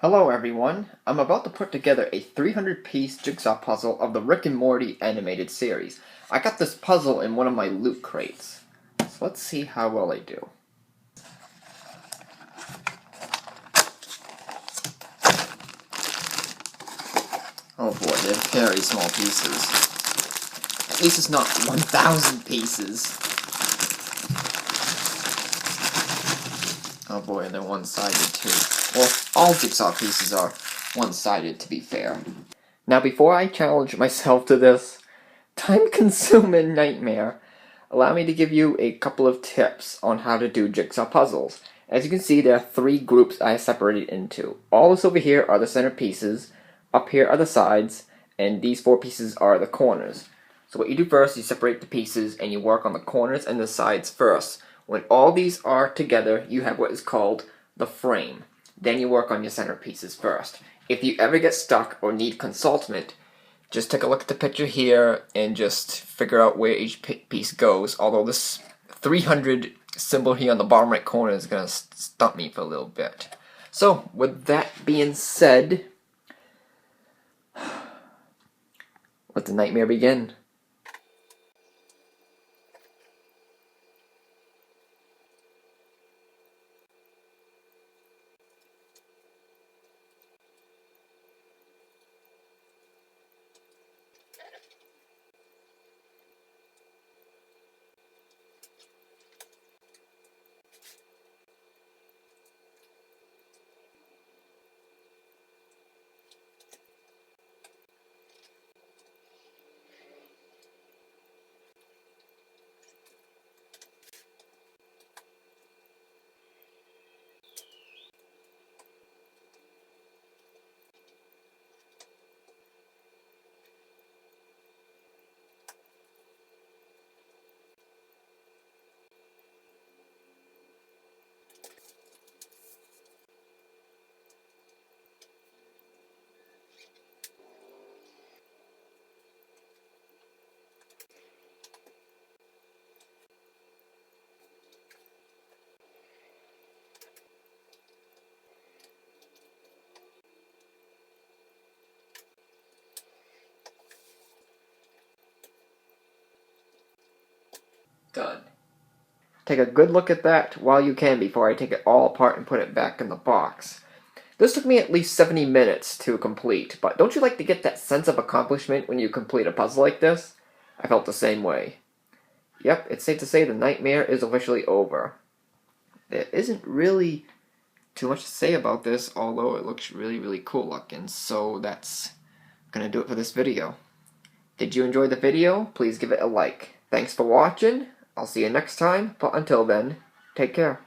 Hello everyone, I'm about to put together a 300-piece jigsaw puzzle of the Rick and Morty animated series. I got this puzzle in one of my loot crates. So let's see how well I do. Oh boy, they're very small pieces. At least it's not 1,000 pieces. Oh boy, and they're one-sided too. Well, all jigsaw pieces are one-sided, to be fair. Now before I challenge myself to this time-consuming nightmare, allow me to give you a couple of tips on how to do jigsaw puzzles. As you can see, there are three groups I separated into. All this over here are the center pieces, up here are the sides, and these four pieces are the corners. So what you do first, you separate the pieces and you work on the corners and the sides first. When all these are together, you have what is called the frame. Then you work on your center pieces first. If you ever get stuck or need consultment, just take a look at the picture here and just figure out where each piece goes, although this 300 symbol here on the bottom right corner is going to stump me for a little bit. So, with that being said, let the nightmare begin. Done. Take a good look at that while you can before I take it all apart and put it back in the box. This took me at least 70 minutes to complete, but don't you like to get that sense of accomplishment when you complete a puzzle like this? I felt the same way. Yep, it's safe to say the nightmare is officially over. There isn't really too much to say about this, although it looks really cool looking, so that's gonna do it for this video. Did you enjoy the video? Please give it a like. Thanks for watching. I'll see you next time, but until then, take care.